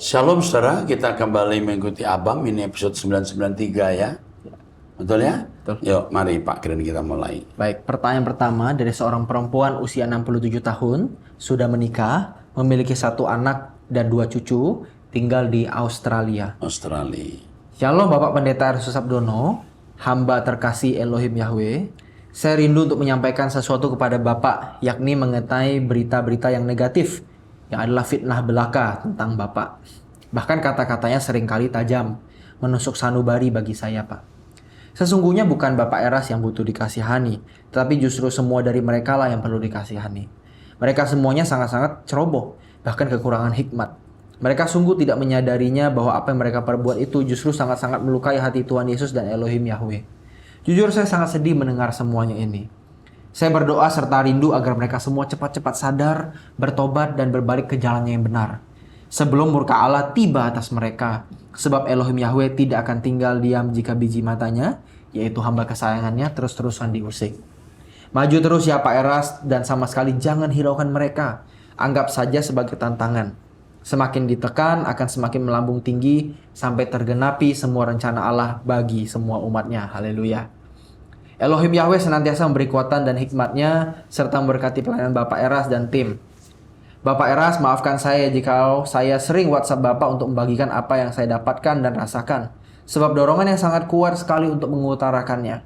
Shalom saudara, kita kembali mengikuti Abam, ini episode 993 ya. Betul ya? Betul. Yuk, mari Pak Kren kita mulai. Baik, pertanyaan pertama dari seorang perempuan usia 67 tahun, sudah menikah, memiliki 1 anak dan 2 cucu, tinggal di Australia. Shalom Bapak Pendeta Aris Susabdono, hamba terkasih Elohim Yahweh. Saya rindu untuk menyampaikan sesuatu kepada Bapak, yakni mengenai berita-berita yang negatif, yang adalah fitnah belaka tentang Bapak. Bahkan kata-katanya seringkali tajam, menusuk sanubari bagi saya, Pak. Sesungguhnya bukan Bapak Eras yang butuh dikasihani, tetapi justru semua dari mereka lah yang perlu dikasihani. Mereka semuanya sangat-sangat ceroboh, bahkan kekurangan hikmat. Mereka sungguh tidak menyadarinya bahwa apa yang mereka perbuat itu justru sangat-sangat melukai hati Tuhan Yesus dan Elohim Yahweh. Jujur saya sangat sedih mendengar semuanya ini. Saya berdoa serta rindu agar mereka semua cepat-cepat sadar, bertobat, dan berbalik ke jalannya yang benar. Sebelum murka Allah tiba atas mereka. Sebab Elohim Yahweh tidak akan tinggal diam jika biji matanya, yaitu hamba kesayangannya, terus-terusan diusik. Maju terus ya Pak Eras, dan sama sekali jangan hiraukan mereka. Anggap saja sebagai tantangan. Semakin ditekan akan semakin melambung tinggi, sampai tergenapi semua rencana Allah bagi semua umatnya. Haleluya. Elohim Yahweh senantiasa memberi kekuatan dan hikmatnya, serta memberkati pelayanan Bapak Eras dan tim. Bapak Eras, maafkan saya jika saya sering WhatsApp Bapak untuk membagikan apa yang saya dapatkan dan rasakan. Sebab dorongan yang sangat kuat sekali untuk mengutarakannya.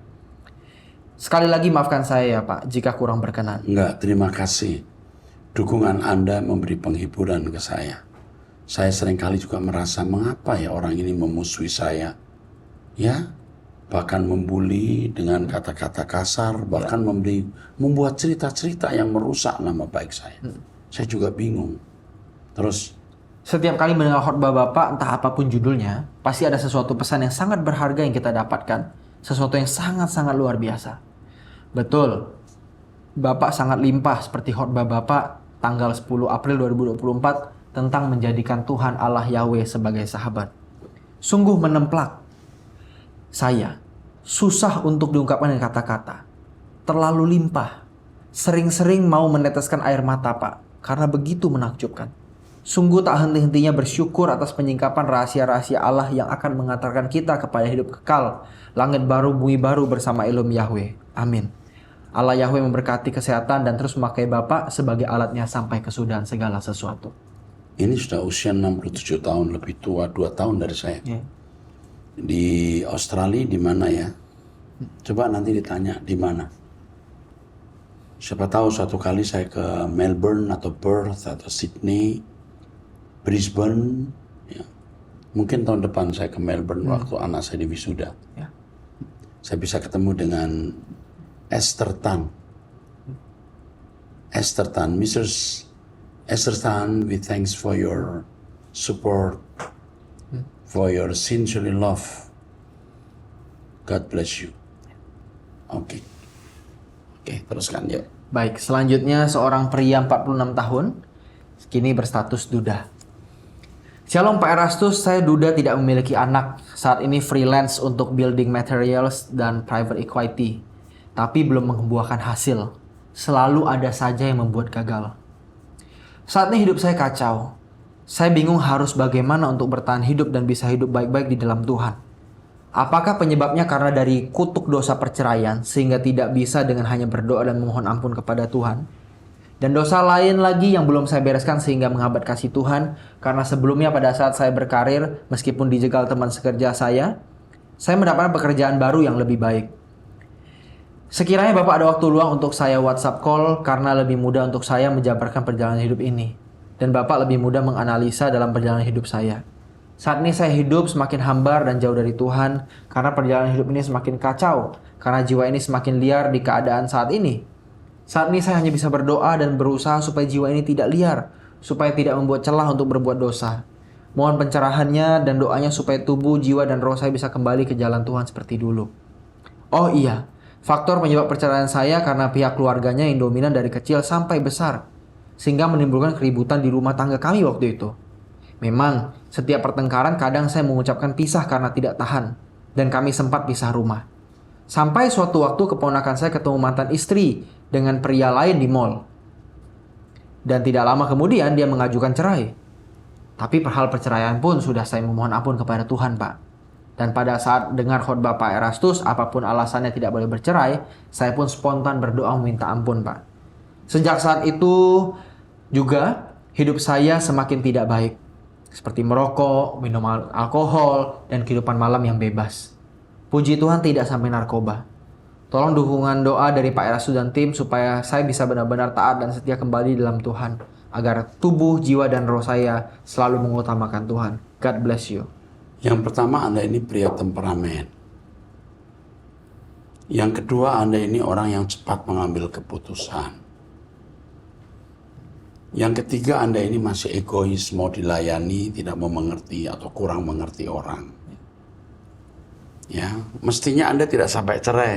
Sekali lagi maafkan saya ya Pak, jika kurang berkenan. Enggak, terima kasih. Dukungan Anda memberi penghiburan ke saya. Saya seringkali juga merasa mengapa ya orang ini memusuhi saya. Ya, bahkan membuli dengan kata-kata kasar, bahkan membuat cerita-cerita yang merusak nama baik saya. Saya juga bingung. Terus, setiap kali mendengar khotbah Bapak, entah apapun judulnya, pasti ada sesuatu pesan yang sangat berharga yang kita dapatkan. Sesuatu yang sangat-sangat luar biasa. Betul, Bapak sangat limpah seperti khotbah Bapak tanggal 10 April 2024 tentang menjadikan Tuhan Allah Yahweh sebagai sahabat. Sungguh menemplak. Saya susah untuk diungkapkan dengan kata-kata. Terlalu limpah. Sering-sering mau meneteskan air mata Pak, karena begitu menakjubkan. Sungguh tak henti-hentinya bersyukur atas penyingkapan rahasia-rahasia Allah yang akan mengantarkan kita kepada hidup kekal, langit baru, bumi baru bersama Elohim Yahweh. Amin. Allah Yahweh memberkati kesehatan dan terus memakai Bapak sebagai alatnya sampai kesudahan segala sesuatu. ini sudah usia 67 tahun, lebih tua 2 tahun dari saya. Di Australia di mana ya? Coba nanti ditanya di mana. Siapa tahu suatu kali saya ke Melbourne atau Perth atau Sydney, Brisbane. Ya. Mungkin tahun depan saya ke Melbourne waktu anak saya di wisuda. Ya. Saya bisa ketemu dengan Esther Tan. Esther Tan, Mrs. Esther Tan, we thanks for your support, for your sincerely love. God bless you. Oke, teruskan yuk. Baik, selanjutnya seorang pria 46 tahun, kini berstatus duda. Shalom Pak Erastus, saya duda tidak memiliki anak. Saat ini freelance untuk building materials dan private equity. Tapi belum membuahkan hasil. Selalu ada saja yang membuat gagal. Saat ini hidup saya kacau. Saya bingung harus bagaimana untuk bertahan hidup dan bisa hidup baik-baik di dalam Tuhan. Apakah penyebabnya karena dari kutuk dosa perceraian sehingga tidak bisa dengan hanya berdoa dan memohon ampun kepada Tuhan? Dan dosa lain lagi yang belum saya bereskan sehingga menghambat kasih Tuhan karena sebelumnya pada saat saya berkarir meskipun dijegal teman sekerja saya mendapatkan pekerjaan baru yang lebih baik. Sekiranya Bapak ada waktu luang untuk saya WhatsApp call karena lebih mudah untuk saya menjabarkan perjalanan hidup ini. Dan Bapak lebih mudah menganalisa dalam perjalanan hidup saya. Saat ini saya hidup semakin hambar dan jauh dari Tuhan karena perjalanan hidup ini semakin kacau. Karena jiwa ini semakin liar di keadaan saat ini. Saat ini saya hanya bisa berdoa dan berusaha supaya jiwa ini tidak liar. Supaya tidak membuat celah untuk berbuat dosa. Mohon pencerahannya dan doanya supaya tubuh, jiwa, dan roh saya bisa kembali ke jalan Tuhan seperti dulu. Oh iya. Faktor penyebab perceraian saya karena pihak keluarganya yang dominan dari kecil sampai besar. Sehingga menimbulkan keributan di rumah tangga kami waktu itu. Memang, setiap pertengkaran kadang saya mengucapkan pisah karena tidak tahan. Dan kami sempat pisah rumah. Sampai suatu waktu keponakan saya ketemu mantan istri dengan pria lain di mall. Dan tidak lama kemudian dia mengajukan cerai. Tapi hal perceraian pun sudah saya memohon ampun kepada Tuhan, Pak. Dan pada saat dengar khotbah Pak Erastus, apapun alasannya tidak boleh bercerai, saya pun spontan berdoa meminta ampun, Pak. Sejak saat itu juga hidup saya semakin tidak baik. Seperti merokok, minum alkohol, dan kehidupan malam yang bebas. Puji Tuhan tidak sampai narkoba. Tolong dukungan doa dari Pak Erastus dan tim supaya saya bisa benar-benar taat dan setia kembali dalam Tuhan. Agar tubuh, jiwa, dan roh saya selalu mengutamakan Tuhan. God bless you. Yang pertama, Anda ini pria temperamen. Yang kedua, Anda ini orang yang cepat mengambil keputusan. Yang ketiga, Anda ini masih egois, mau dilayani, tidak mau mengerti atau kurang mengerti orang. Ya, mestinya Anda tidak sampai cerai.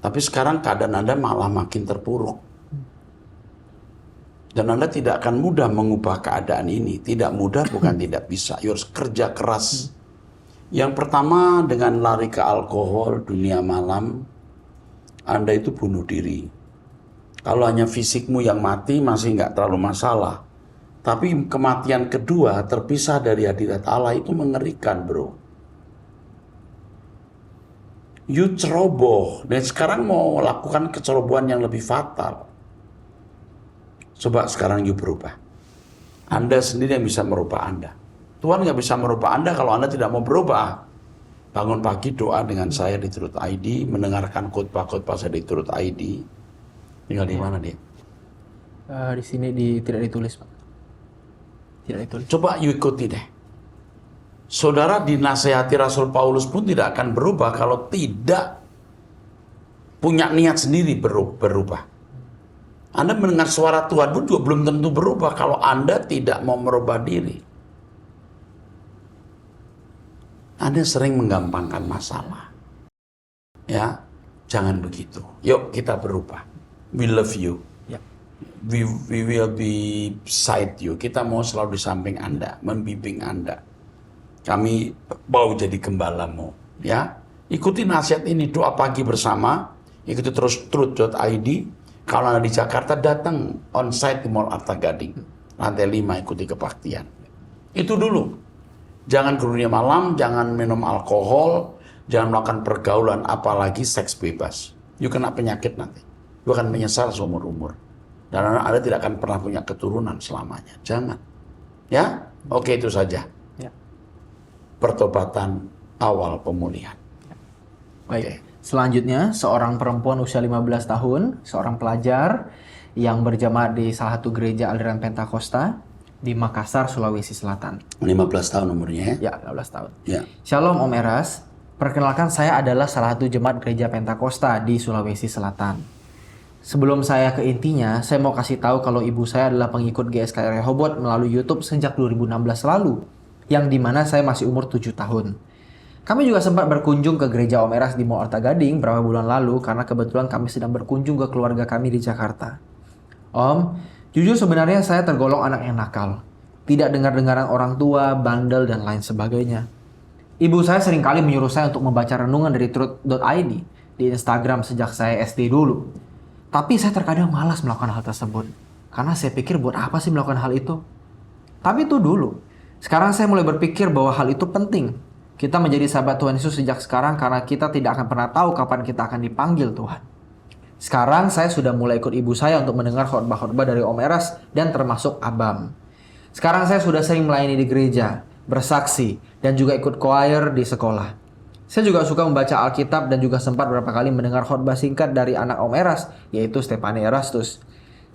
Tapi sekarang keadaan Anda malah makin terpuruk. Dan Anda tidak akan mudah mengubah keadaan ini. Tidak mudah bukan tidak bisa. Harus kerja keras. Yang pertama, dengan lari ke alkohol, dunia malam, Anda itu bunuh diri. Kalau hanya fisikmu yang mati masih nggak terlalu masalah. Tapi kematian kedua terpisah dari hadirat Allah itu mengerikan, bro. You ceroboh, dan sekarang mau lakukan kecerobohan yang lebih fatal. Coba sekarang you berubah. Anda sendiri yang bisa merubah Anda. Tuhan nggak bisa merubah Anda kalau Anda tidak mau berubah. Bangun pagi doa dengan saya di Truth ID, mendengarkan khotbah-khotbah saya di Truth ID. Tinggal di mana dia? Di sini tidak ditulis, Pak. Tidak ditulis. Coba you ikuti deh. Saudara dinasehati Rasul Paulus pun tidak akan berubah kalau tidak punya niat sendiri berubah. Anda mendengar suara Tuhan pun juga belum tentu berubah kalau Anda tidak mau merubah diri. Anda sering menggampangkan masalah. Ya, jangan begitu. Yuk kita berubah. We love you. Ya. We will be beside you. Kita mau selalu di samping Anda, membimbing Anda. Kami mau jadi gembalamu, ya. Ikuti nasihat ini, doa pagi bersama. Ikuti terus truth.id. Kalau Anda di Jakarta, datang onsite di Mall Arta Gading. Lantai 5, ikuti kebaktian. Itu dulu. Jangan ke dunia malam, jangan minum alkohol, jangan melakukan pergaulan, apalagi seks bebas. You kena penyakit nanti. You akan menyesal seumur-umur. Dan Anda tidak akan pernah punya keturunan selamanya. Jangan. Ya, oke itu saja. Pertobatan awal pemulihan. Baik. Selanjutnya, seorang perempuan usia 15 tahun, seorang pelajar yang berjamaah di salah satu gereja aliran Pentakosta di Makassar, Sulawesi Selatan. 15 tahun umurnya ya? Ya, 15 tahun. Ya. Shalom Om Eras, perkenalkan saya adalah salah satu jemaat gereja Pentakosta di Sulawesi Selatan. Sebelum saya ke intinya, saya mau kasih tahu kalau ibu saya adalah pengikut GSKI Rehoboth melalui YouTube sejak 2016 lalu. Yang dimana saya masih umur 7 tahun. Kami juga sempat berkunjung ke gereja Om Eras di Mall Arta Gading beberapa bulan lalu karena kebetulan kami sedang berkunjung ke keluarga kami di Jakarta. Om, jujur sebenarnya saya tergolong anak yang nakal. Tidak dengar-dengaran orang tua, bandel, dan lain sebagainya. Ibu saya seringkali menyuruh saya untuk membaca renungan dari truth.id di Instagram sejak saya SD dulu. Tapi saya terkadang malas melakukan hal tersebut. Karena saya pikir buat apa sih melakukan hal itu? Tapi itu dulu. Sekarang saya mulai berpikir bahwa hal itu penting. Kita menjadi sahabat Tuhan Yesus sejak sekarang karena kita tidak akan pernah tahu kapan kita akan dipanggil Tuhan. Sekarang saya sudah mulai ikut ibu saya untuk mendengar khotbah-khotbah dari Om Eras dan termasuk Abam. Sekarang saya sudah sering melayani di gereja, bersaksi, dan juga ikut choir di sekolah. Saya juga suka membaca Alkitab dan juga sempat beberapa kali mendengar khotbah singkat dari anak Om Eras, yaitu Stephanie Erastus.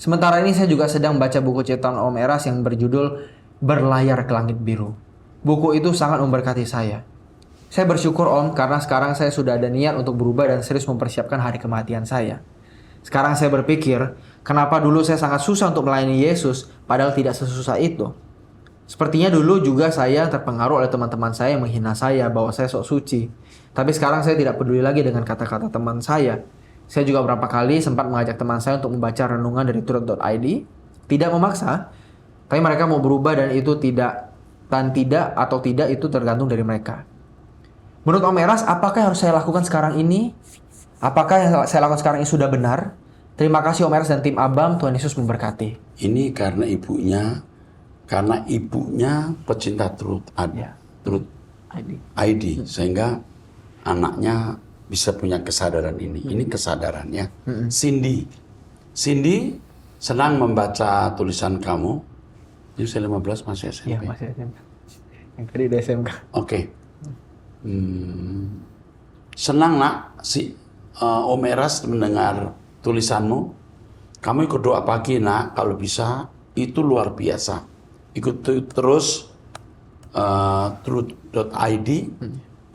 Sementara ini saya juga sedang membaca buku cetakan Om Eras yang berjudul Berlayar ke Langit Biru. Buku itu sangat memberkati saya. Saya bersyukur Om karena sekarang saya sudah ada niat untuk berubah dan serius mempersiapkan hari kematian saya. Sekarang saya berpikir, kenapa dulu saya sangat susah untuk melayani Yesus padahal tidak sesusah itu. Sepertinya dulu juga saya terpengaruh oleh teman-teman saya yang menghina saya bahwa saya sok suci. Tapi sekarang saya tidak peduli lagi dengan kata-kata teman saya. Saya juga beberapa kali sempat mengajak teman saya untuk membaca renungan dari truth.id. Tidak memaksa, tapi mereka mau berubah dan itu tidak itu tergantung dari mereka. Menurut Om Eras, apakah yang harus saya lakukan sekarang ini? Apakah yang saya lakukan sekarang ini sudah benar? Terima kasih Om Eras dan tim Abam, Tuhan Yesus memberkati. Ini karena ibunya karena ibunya pecinta Truth ID, sehingga anaknya bisa punya kesadaran ini. Ini kesadarannya. Cindy senang membaca tulisan kamu. Ini usia 15 masih SMP. Iya, masih SMP. Yang tadi udah SMK. Oke. Senang nak si Om Eras mendengar tulisanmu. Kamu ikut doa pagi nak, kalau bisa itu luar biasa. Ikut terus Truth.id.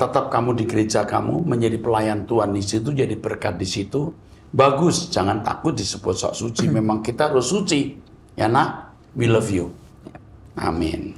Tetap kamu di gereja kamu, menjadi pelayan Tuhan di situ, jadi berkat di situ. Bagus, jangan takut disebut sok suci. Memang kita harus suci. Ya nak, we love you. Amin.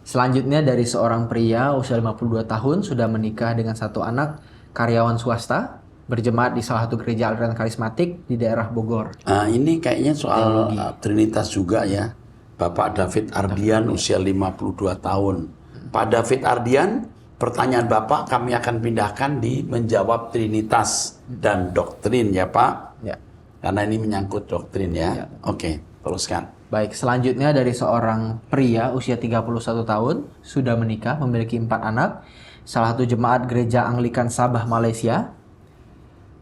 Selanjutnya dari seorang pria usia 52 tahun sudah menikah dengan satu anak karyawan swasta, berjemaat di salah satu gereja aliran karismatik di daerah Bogor. Ini kayaknya soal Trinitas juga ya. Bapak David Ardian usia 52 tahun. Pak David Ardian, pertanyaan Bapak kami akan pindahkan di menjawab Trinitas dan doktrin ya Pak. Ya. Karena ini menyangkut doktrin ya. Oke, teruskan. Baik, selanjutnya dari seorang pria usia 31 tahun sudah menikah, memiliki 4 anak, salah satu jemaat gereja Anglikan Sabah, Malaysia.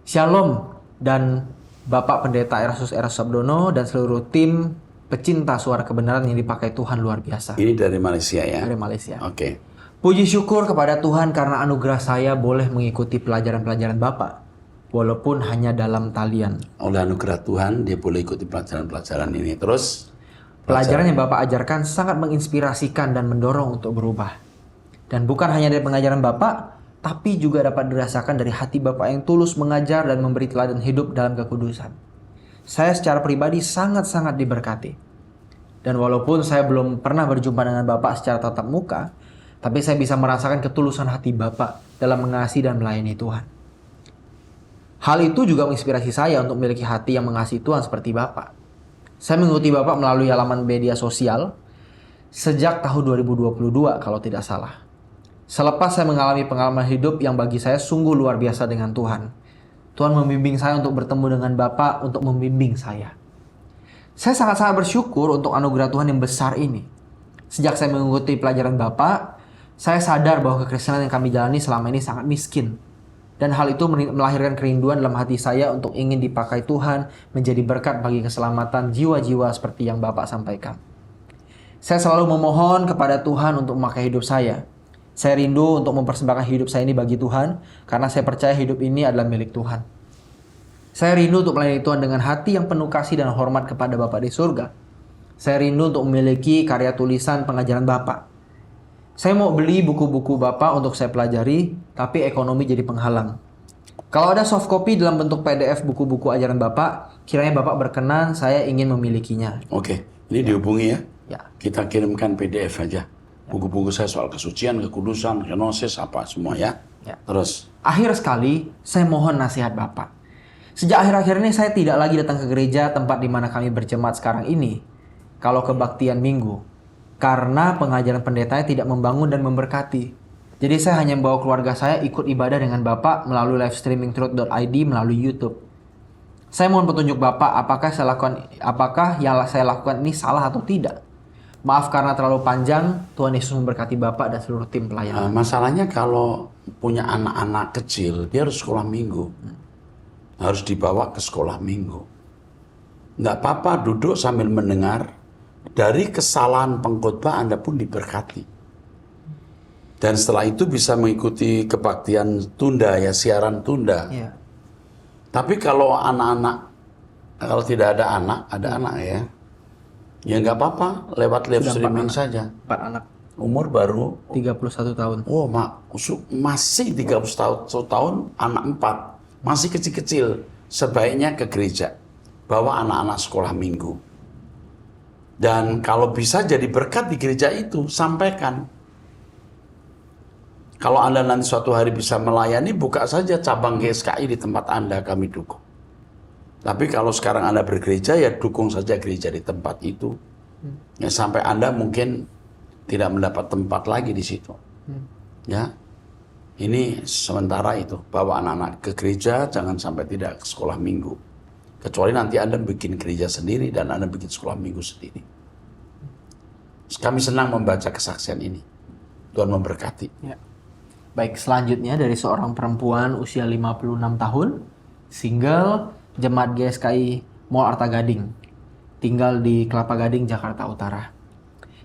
Shalom dan Bapak Pendeta Erastus Sabdono dan seluruh tim pecinta suara kebenaran yang dipakai Tuhan luar biasa. Ini dari Malaysia ya? Dari Malaysia. Oke. Puji syukur kepada Tuhan karena anugerah saya boleh mengikuti pelajaran-pelajaran Bapak, walaupun hanya dalam talian. Oleh anugerah Tuhan, dia boleh ikuti pelajaran-pelajaran ini. Terus? Pelajaran yang Bapak ajarkan sangat menginspirasikan dan mendorong untuk berubah. Dan bukan hanya dari pengajaran Bapak, tapi juga dapat dirasakan dari hati Bapak yang tulus mengajar dan memberi teladan hidup dalam kekudusan. Saya secara pribadi sangat-sangat diberkati. Dan walaupun saya belum pernah berjumpa dengan Bapak secara tatap muka, tapi saya bisa merasakan ketulusan hati Bapak dalam mengasihi dan melayani Tuhan. Hal itu juga menginspirasi saya untuk memiliki hati yang mengasihi Tuhan seperti Bapak. Saya mengikuti Bapak melalui halaman media sosial sejak tahun 2022 kalau tidak salah. Selepas saya mengalami pengalaman hidup yang bagi saya sungguh luar biasa dengan Tuhan. Tuhan membimbing saya untuk bertemu dengan Bapak untuk membimbing saya. Saya sangat-sangat bersyukur untuk anugerah Tuhan yang besar ini. Sejak saya mengikuti pelajaran Bapak, saya sadar bahwa kekristenan yang kami jalani selama ini sangat miskin. Dan hal itu melahirkan kerinduan dalam hati saya untuk ingin dipakai Tuhan menjadi berkat bagi keselamatan jiwa-jiwa seperti yang Bapak sampaikan. Saya selalu memohon kepada Tuhan untuk memakai hidup saya. Saya rindu untuk mempersembahkan hidup saya ini bagi Tuhan karena saya percaya hidup ini adalah milik Tuhan. Saya rindu untuk melayani Tuhan dengan hati yang penuh kasih dan hormat kepada Bapa di surga. Saya rindu untuk memiliki karya tulisan pengajaran Bapak. Saya mau beli buku-buku Bapak untuk saya pelajari, tapi ekonomi jadi penghalang. Kalau ada soft copy dalam bentuk PDF buku-buku ajaran Bapak, kiranya Bapak berkenan, saya ingin memilikinya. Oke, ini dihubungi ya. Ya. Kita kirimkan PDF aja. Buku-buku saya soal kesucian, kekudusan, kenosis, apa semua ya. Terus? Akhir sekali, saya mohon nasihat Bapak. Sejak akhir-akhir ini saya tidak lagi datang ke gereja tempat di mana kami berjemaat sekarang ini. Kalau kebaktian minggu. Karena pengajaran pendetanya tidak membangun dan memberkati. Jadi saya hanya membawa keluarga saya ikut ibadah dengan Bapak melalui live streaming Truth.id melalui YouTube. Saya mohon petunjuk Bapak apakah yang saya lakukan ini salah atau tidak. Maaf karena terlalu panjang, Tuhan Yesus memberkati Bapak dan seluruh tim pelayanan. Masalahnya kalau punya anak-anak kecil, dia harus sekolah minggu. Harus dibawa ke sekolah minggu. Nggak apa-apa duduk sambil mendengar. Dari kesalahan pengkhotbah Anda pun diberkati. Dan setelah itu bisa mengikuti kebaktian tunda ya, siaran tunda. Ya. Tapi kalau anak-anak, kalau tidak ada anak ya. Ya nggak apa-apa, lewat live streaming saja. 4 anak. Umur baru 31 tahun. Oh, masih 31 tahun, anak 4. Masih kecil-kecil. Sebaiknya ke gereja. Bawa anak-anak sekolah minggu. Dan kalau bisa jadi berkat di gereja itu, sampaikan. Kalau Anda nanti suatu hari bisa melayani, buka saja cabang GSKI di tempat Anda, kami dukung. Tapi kalau sekarang Anda bergereja, ya dukung saja gereja di tempat itu. Ya, sampai Anda mungkin tidak mendapat tempat lagi di situ. Ya, ini sementara itu. Bawa anak-anak ke gereja, jangan sampai tidak ke sekolah minggu. Kecuali nanti Anda bikin gereja sendiri dan Anda bikin sekolah minggu sendiri. Kami senang membaca kesaksian ini. Tuhan memberkati. Ya. Baik, selanjutnya dari seorang perempuan usia 56 tahun, single, jemaat GSKI Mall Arta Gading, tinggal di Kelapa Gading, Jakarta Utara.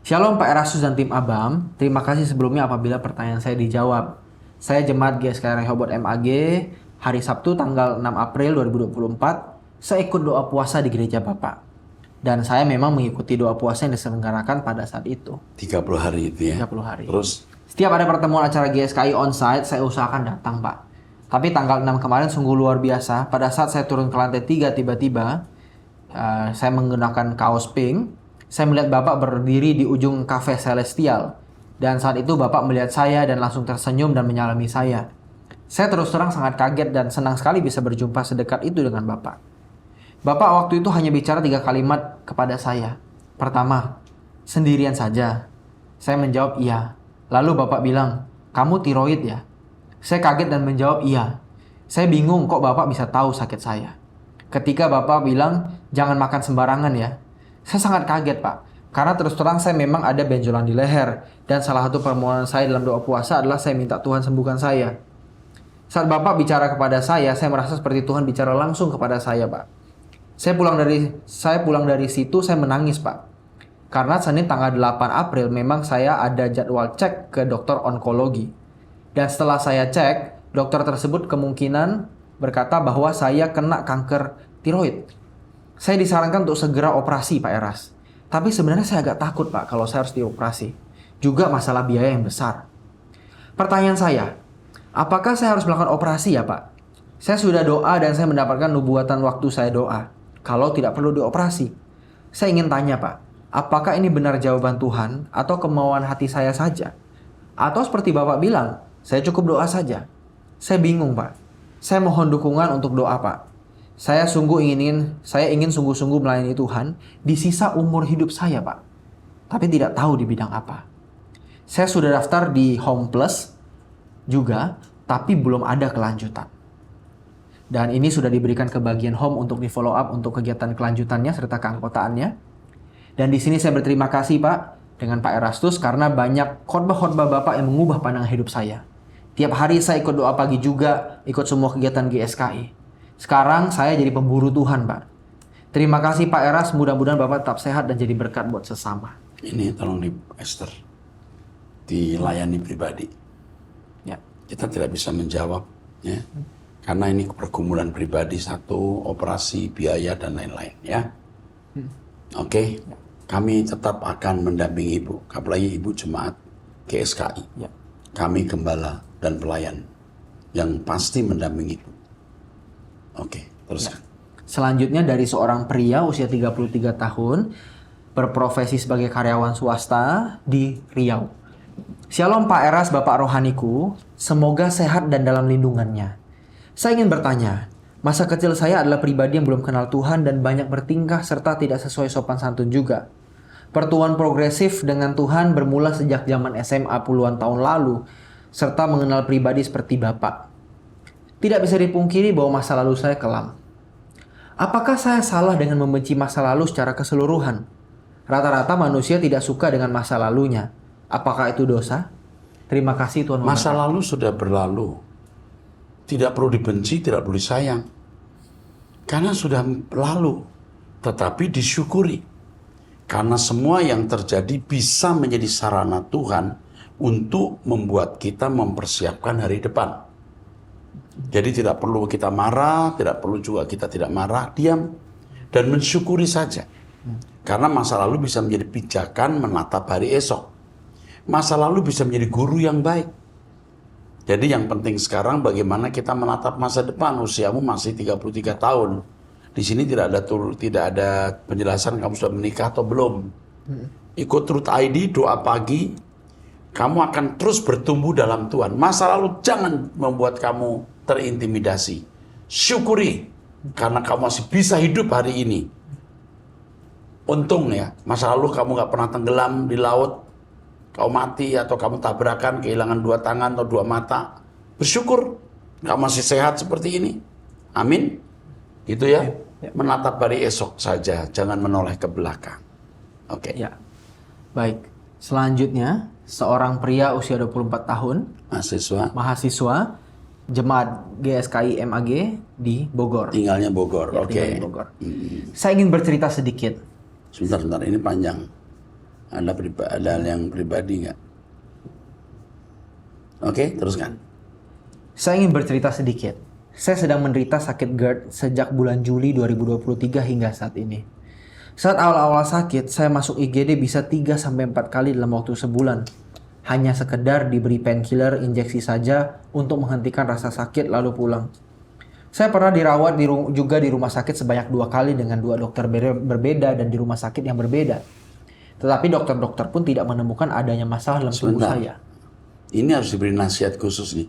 Shalom Pak Erastus dan tim Abam, terima kasih sebelumnya apabila pertanyaan saya dijawab. Saya jemaat GSKI Rehoboth MAG, hari Sabtu tanggal 6 April 2024, saya ikut doa puasa di gereja Bapak. Dan saya memang mengikuti doa puasa yang diselenggarakan pada saat itu. 30 hari itu ya? 30 hari. Terus? Setiap ada pertemuan acara GSKI onsite, saya usahakan datang, Pak. Tapi tanggal 6 kemarin sungguh luar biasa. Pada saat saya turun ke lantai 3, tiba-tiba saya menggunakan kaos pink. Saya melihat Bapak berdiri di ujung cafe Celestial. Dan saat itu Bapak melihat saya dan langsung tersenyum dan menyalami saya. Saya terus terang sangat kaget dan senang sekali bisa berjumpa sedekat itu dengan Bapak. Bapak waktu itu hanya bicara 3 kalimat kepada saya. Pertama, sendirian saja. Saya menjawab iya. Lalu Bapak bilang, kamu tiroid ya? Saya kaget dan menjawab iya. Saya bingung kok Bapak bisa tahu sakit saya. Ketika Bapak bilang, jangan makan sembarangan ya. Saya sangat kaget Pak. Karena terus terang saya memang ada benjolan di leher. Dan salah satu permohonan saya dalam doa puasa adalah saya minta Tuhan sembuhkan saya. Saat Bapak bicara kepada saya merasa seperti Tuhan bicara langsung kepada saya Pak. Saya pulang dari situ, saya menangis Pak. Karena Senin tanggal 8 April memang saya ada jadwal cek ke dokter onkologi. Dan setelah saya cek, dokter tersebut kemungkinan berkata bahwa saya kena kanker tiroid. Saya disarankan untuk segera operasi Pak Eras. Tapi sebenarnya saya agak takut Pak kalau saya harus dioperasi. Juga masalah biaya yang besar. Pertanyaan saya, apakah saya harus melakukan operasi ya Pak? Saya sudah doa dan saya mendapatkan nubuatan waktu saya doa. Kalau tidak perlu dioperasi. Saya ingin tanya Pak, apakah ini benar jawaban Tuhan atau kemauan hati saya saja? Atau seperti Bapak bilang, saya cukup doa saja. Saya bingung Pak. Saya mohon dukungan untuk doa Pak. Saya ingin sungguh-sungguh melayani Tuhan di sisa umur hidup saya Pak. Tapi tidak tahu di bidang apa. Saya sudah daftar di Home Plus juga, tapi belum ada kelanjutan. Dan ini sudah diberikan ke bagian Home untuk di follow up untuk kegiatan kelanjutannya serta keanggotaannya. Dan di sini saya berterima kasih Pak dengan Pak Erastus karena banyak khotbah-khotbah Bapak yang mengubah pandangan hidup saya. Tiap hari saya ikut doa pagi juga, ikut semua kegiatan GSKI. Sekarang saya jadi pemburu Tuhan Pak. Terima kasih Pak Eras, mudah-mudahan Bapak tetap sehat dan jadi berkat buat sesama. Ini tolong di Esther, dilayani pribadi. Ya. Kita tidak bisa menjawab ya. Karena ini pergumulan pribadi satu, operasi, biaya, dan lain-lain ya. Oke. Kami tetap akan mendampingi Ibu, apalagi Ibu jemaat GSKI. Ya. Kami gembala dan pelayan yang pasti mendampingi Ibu. Oke, teruskan. Selanjutnya dari seorang pria usia 33 tahun, berprofesi sebagai karyawan swasta di Riau. Shalom Pak Eras, Bapak Rohaniku, semoga sehat dan dalam lindungannya. Saya ingin bertanya, masa kecil saya adalah pribadi yang belum kenal Tuhan dan banyak bertingkah serta tidak sesuai sopan santun juga. Pertemuan progresif dengan Tuhan bermula sejak zaman SMA puluhan tahun lalu, serta mengenal pribadi seperti Bapak. Tidak bisa dipungkiri bahwa masa lalu saya kelam. Apakah saya salah dengan membenci masa lalu secara keseluruhan? Rata-rata manusia tidak suka dengan masa lalunya. Apakah itu dosa? Terima kasih Tuhan. Masa lalu sudah berlalu. Tidak perlu dibenci, tidak perlu disayang. Karena sudah lalu. Tetapi disyukuri. Karena semua yang terjadi bisa menjadi sarana Tuhan untuk membuat kita mempersiapkan hari depan. Jadi tidak perlu kita marah, tidak perlu juga kita tidak marah, diam dan mensyukuri saja. Karena masa lalu bisa menjadi pijakan menatap hari esok. Masa lalu bisa menjadi guru yang baik. Jadi yang penting sekarang bagaimana kita menatap masa depan. Usiamu masih 33 tahun. Di sini tidak ada penjelasan kamu sudah menikah atau belum. Ikut Truth ID, doa pagi, kamu akan terus bertumbuh dalam Tuhan. Masa lalu jangan membuat kamu terintimidasi. Syukuri karena kamu masih bisa hidup hari ini. Untung ya, masa lalu kamu gak pernah tenggelam di laut, kau mati atau kamu tabrakan, kehilangan 2 tangan atau 2 mata. Bersyukur kamu masih sehat seperti ini. Amin. Gitu ya. Menatap hari esok saja, jangan menoleh ke belakang. Oke. Ya. Baik. Selanjutnya, seorang pria usia 24 tahun, mahasiswa, jemaat GSKI MAG di Bogor. Tinggalnya Bogor, Ya, oke. tinggal di Bogor. Saya ingin bercerita sedikit. Sebentar, ini panjang. Ada yang pribadi nggak? Oke, teruskan. Saya ingin bercerita sedikit. Saya sedang menderita sakit GERD sejak bulan Juli 2023 hingga saat ini. Saat awal-awal sakit, saya masuk IGD bisa 3-4 kali dalam waktu sebulan. Hanya sekedar diberi painkiller injeksi saja untuk menghentikan rasa sakit lalu pulang. Saya pernah dirawat juga di rumah sakit sebanyak 2 kali dengan 2 dokter berbeda dan di rumah sakit yang berbeda. Tetapi dokter-dokter pun tidak menemukan adanya masalah dalam tubuh saya. Ini harus diberi nasihat khusus nih.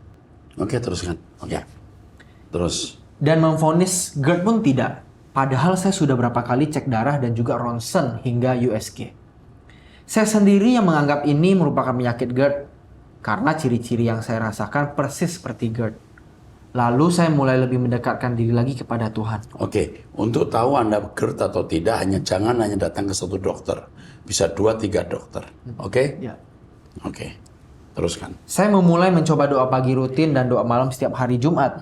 Oke, teruskan. Oke. Terus. Dan memvonis GERD pun tidak. Padahal saya sudah berapa kali cek darah dan juga ronsen hingga USG. Saya sendiri yang menganggap ini merupakan penyakit GERD karena ciri-ciri yang saya rasakan persis seperti GERD. Lalu saya mulai lebih mendekatkan diri lagi kepada Tuhan. Oke, untuk tahu Anda GERD atau tidak, jangan hanya datang ke satu dokter. Bisa 2-3 dokter. Oke? Ya. Oke, teruskan. Saya memulai mencoba doa pagi rutin dan doa malam setiap hari Jumat.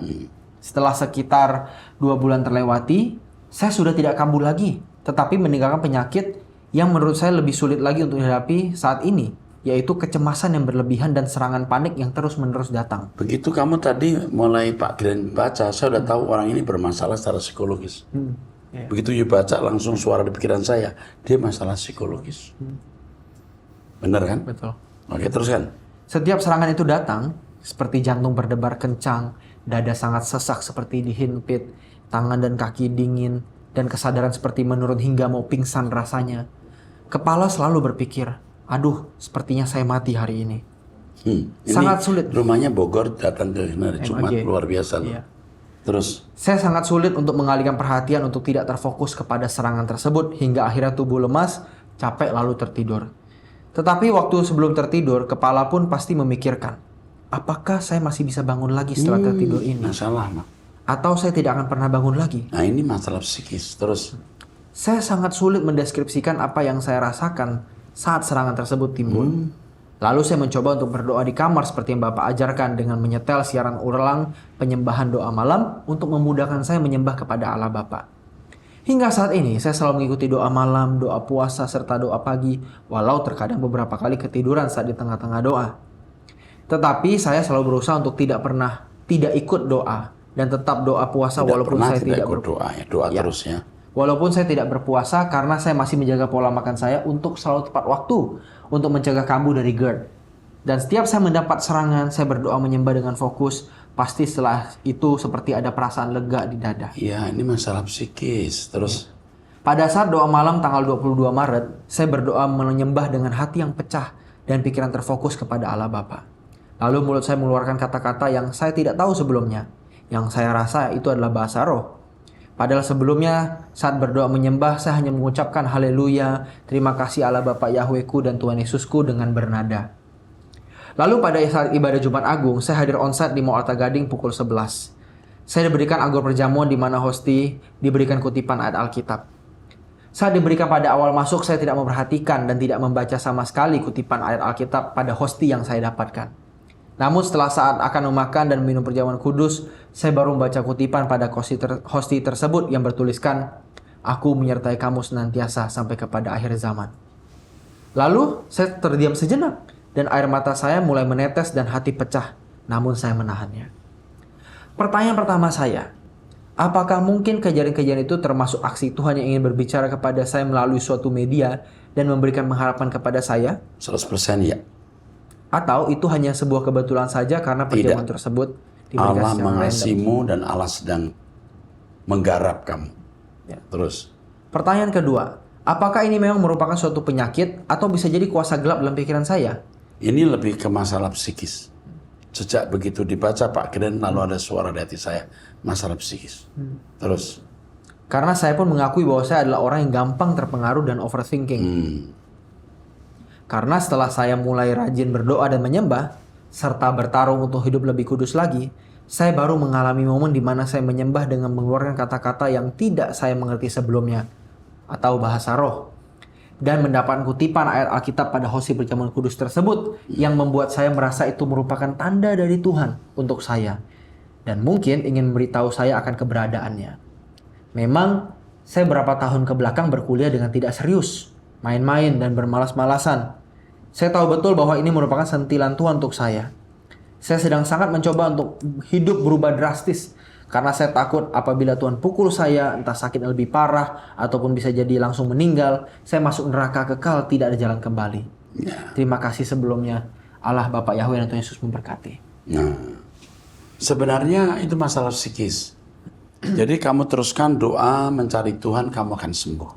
Setelah sekitar 2 bulan terlewati, saya sudah tidak kambuh lagi, tetapi meninggalkan penyakit yang menurut saya lebih sulit lagi untuk dihadapi saat ini, yaitu kecemasan yang berlebihan dan serangan panik yang terus-menerus datang. Begitu kamu tadi mulai Pak Glenn baca, saya udah tahu orang ini bermasalah secara psikologis. Begitu you baca, langsung suara di pikiran saya, dia masalah psikologis. Benar kan? Betul. Oke, teruskan. Setiap serangan itu datang, seperti jantung berdebar kencang, dada sangat sesak seperti dihimpit, tangan dan kaki dingin, dan kesadaran seperti menurun hingga mau pingsan rasanya. Kepala selalu berpikir, aduh, sepertinya saya mati hari ini. Sangat sulit. Rumahnya Bogor, datang ke hari Jumat, luar biasa loh. Iya. Terus? Saya sangat sulit untuk mengalihkan perhatian untuk tidak terfokus kepada serangan tersebut hingga akhirnya tubuh lemas, capek lalu tertidur. Tetapi waktu sebelum tertidur, kepala pun pasti memikirkan, apakah saya masih bisa bangun lagi setelah tertidur ini? Masalah, Mak. Atau saya tidak akan pernah bangun lagi? Nah, ini masalah psikis. Terus? Saya sangat sulit mendeskripsikan apa yang saya rasakan saat serangan tersebut timbul. Lalu saya mencoba untuk berdoa di kamar seperti yang Bapak ajarkan dengan menyetel siaran ulang penyembahan doa malam untuk memudahkan saya menyembah kepada Allah Bapa. Hingga saat ini saya selalu mengikuti doa malam, doa puasa, serta doa pagi, walau terkadang beberapa kali ketiduran saat di tengah-tengah doa. Tetapi saya selalu berusaha untuk tidak ikut doa dan tetap doa puasa walaupun saya tidak berdoa ya, doa terus ya. Walaupun saya tidak berpuasa karena saya masih menjaga pola makan saya untuk selalu tepat waktu untuk mencegah kambuh dari GERD. Dan setiap saya mendapat serangan, saya berdoa menyembah dengan fokus. Pasti setelah itu seperti ada perasaan lega di dada. Iya, ini masalah psikis. Terus? Pada saat doa malam tanggal 22 Maret, saya berdoa menyembah dengan hati yang pecah dan pikiran terfokus kepada Allah Bapa. Lalu mulut saya mengeluarkan kata-kata yang saya tidak tahu sebelumnya. Yang saya rasa itu adalah bahasa roh. Padahal sebelumnya saat berdoa menyembah saya hanya mengucapkan haleluya, terima kasih Allah Bapa Yahwehku dan Tuhan Yesusku dengan bernada. Lalu pada saat ibadah Jumat Agung, saya hadir onsite di Mall Arta Gading pukul 11. Saya diberikan anggur perjamuan di mana hosti diberikan kutipan ayat Alkitab. Saat diberikan pada awal masuk, saya tidak memperhatikan dan tidak membaca sama sekali kutipan ayat Alkitab pada hosti yang saya dapatkan. Namun setelah saat akan memakan dan minum perjamuan kudus, saya baru membaca kutipan pada hosti tersebut yang bertuliskan, Aku menyertai kamu senantiasa sampai kepada akhir zaman. Lalu saya terdiam sejenak dan air mata saya mulai menetes dan hati pecah, namun saya menahannya. Pertanyaan pertama saya, apakah mungkin kejadian-kejadian itu termasuk aksi Tuhan yang ingin berbicara kepada saya melalui suatu media dan memberikan pengharapan kepada saya? 100% ya. Atau itu hanya sebuah kebetulan saja karena perjamuan tersebut diberikan Allah secara mengasihimu dan Allah sedang menggarap kamu. Ya. Terus. Pertanyaan kedua, apakah ini memang merupakan suatu penyakit atau bisa jadi kuasa gelap dalam pikiran saya? Ini lebih ke masalah psikis. Sejak begitu dibaca Pak Glenn, lalu ada suara di hati saya, masalah psikis. Terus. Karena saya pun mengakui bahwa saya adalah orang yang gampang terpengaruh dan overthinking. Karena setelah saya mulai rajin berdoa dan menyembah, serta bertarung untuk hidup lebih kudus lagi, saya baru mengalami momen di mana saya menyembah dengan mengeluarkan kata-kata yang tidak saya mengerti sebelumnya, atau bahasa roh. dan mendapatkan kutipan ayat Alkitab pada Hosi Perjamuan Kudus tersebut yang membuat saya merasa itu merupakan tanda dari Tuhan untuk saya dan mungkin ingin memberitahu saya akan keberadaannya. Memang saya berapa tahun ke belakang berkuliah dengan tidak serius, main-main dan bermalas-malasan. Saya tahu betul bahwa ini merupakan sentilan Tuhan untuk saya. Saya sedang sangat mencoba untuk hidup berubah drastis karena saya takut apabila Tuhan pukul saya, entah sakit yang lebih parah ataupun bisa jadi langsung meninggal, saya masuk neraka kekal, tidak ada jalan kembali. Terima kasih sebelumnya. Allah, Bapak Yahweh dan Tuhan Yesus memberkati. Nah, sebenarnya itu masalah psikis. Jadi kamu teruskan doa mencari Tuhan, kamu akan sembuh.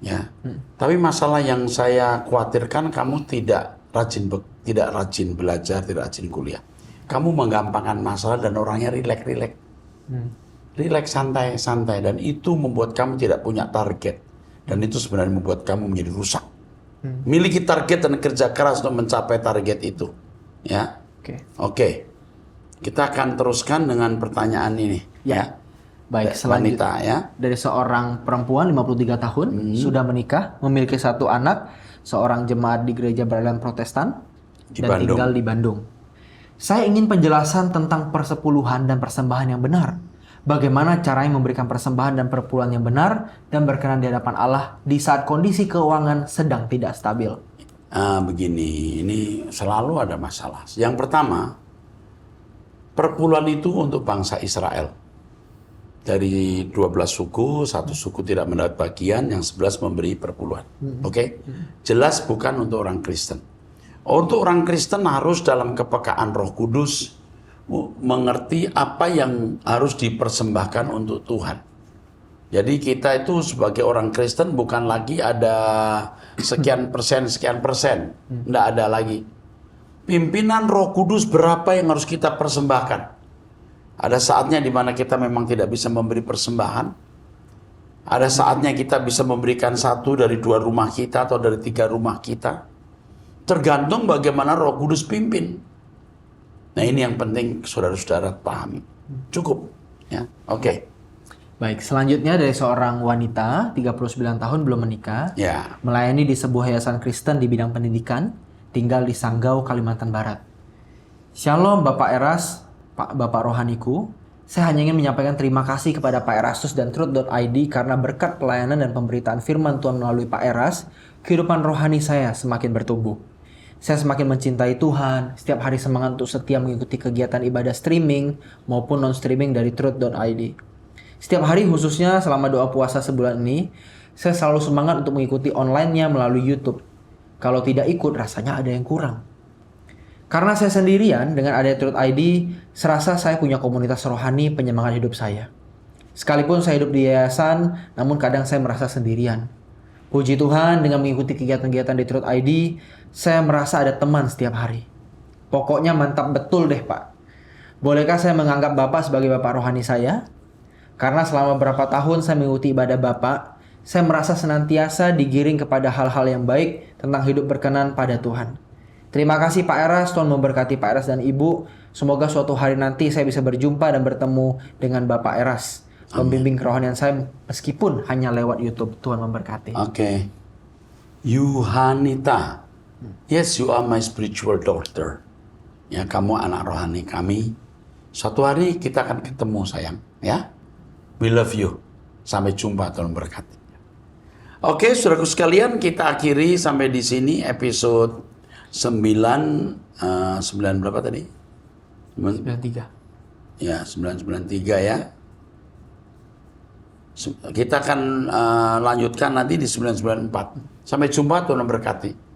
Ya. Tapi masalah yang saya khawatirkan, kamu tidak rajin belajar, tidak rajin kuliah. Kamu menggampangkan masalah dan orangnya rileks. Rileks, santai. Dan itu membuat kamu tidak punya target. Dan itu sebenarnya membuat kamu menjadi rusak. Miliki target dan kerja keras untuk mencapai target itu. Ya. Oke. Kita akan teruskan dengan pertanyaan ini. Ya. Baik, selanjutnya ya. Dari seorang perempuan 53 tahun, sudah menikah, memiliki satu anak, seorang jemaat di gereja Beralian Protestan, dan tinggal di Bandung. Saya ingin penjelasan tentang persepuluhan dan persembahan yang benar. Bagaimana caranya memberikan persembahan dan perpuluhan yang benar dan berkenan di hadapan Allah di saat kondisi keuangan sedang tidak stabil. Begini, ini selalu ada masalah. Yang pertama, perpuluhan itu untuk bangsa Israel. Dari 12 suku, satu suku tidak mendapat bagian, yang 11 memberi perpuluhan. Oke? Jelas bukan untuk orang Kristen. Untuk orang Kristen harus dalam kepekaan Roh Kudus mengerti apa yang harus dipersembahkan untuk Tuhan. Jadi kita itu sebagai orang Kristen bukan lagi ada sekian persen. Nggak ada lagi. Pimpinan Roh Kudus berapa yang harus kita persembahkan? Ada saatnya di mana kita memang tidak bisa memberi persembahan. Ada saatnya kita bisa memberikan 1 dari 2 rumah kita atau dari 3 rumah kita. Tergantung bagaimana Roh Kudus pimpin. Nah, ini yang penting saudara-saudara pahami. Cukup. Ya, oke. Baik, selanjutnya dari seorang wanita 39 tahun belum menikah, melayani di sebuah yayasan Kristen di bidang pendidikan, tinggal di Sanggau, Kalimantan Barat. Shalom Bapak Eras, Bapak rohaniku. Saya hanya ingin menyampaikan terima kasih kepada Pak Erastus dan Truth.id karena berkat pelayanan dan pemberitaan firman Tuhan melalui Pak Eras, kehidupan rohani saya semakin bertumbuh. Saya semakin mencintai Tuhan, setiap hari semangat untuk setia mengikuti kegiatan ibadah streaming maupun non-streaming dari Truth.id. Setiap hari khususnya selama doa puasa sebulan ini, saya selalu semangat untuk mengikuti online-nya melalui YouTube. Kalau tidak ikut, rasanya ada yang kurang. Karena saya sendirian, dengan adanya Truth.id, serasa saya punya komunitas rohani penyemangat hidup saya. Sekalipun saya hidup di yayasan, namun kadang saya merasa sendirian. Puji Tuhan, dengan mengikuti kegiatan-kegiatan di Truth.id, saya merasa ada teman setiap hari. Pokoknya mantap betul deh Pak. Bolehkah saya menganggap Bapak sebagai Bapak rohani saya? Karena selama beberapa tahun saya mengikuti ibadah Bapak, saya merasa senantiasa digiring kepada hal-hal yang baik tentang hidup berkenan pada Tuhan. Terima kasih Pak Eras, Tuhan memberkati Pak Eras dan Ibu. Semoga suatu hari nanti saya bisa berjumpa dan bertemu dengan Bapak Eras, pembimbing kerohanian saya meskipun hanya lewat YouTube. Tuhan memberkati. Oke. Yuhanita. Yes, you are my spiritual daughter. Ya, kamu anak rohani kami. Suatu hari kita akan ketemu sayang, ya. We love you. Sampai jumpa, Tuhan memberkati. Oke, saudaraku sekalian, kita akhiri sampai di sini episode 9 berapa tadi? 93. Ya, 993 ya. Kita akan lanjutkan nanti di 994. Sampai jumpa, Tuhan memberkati.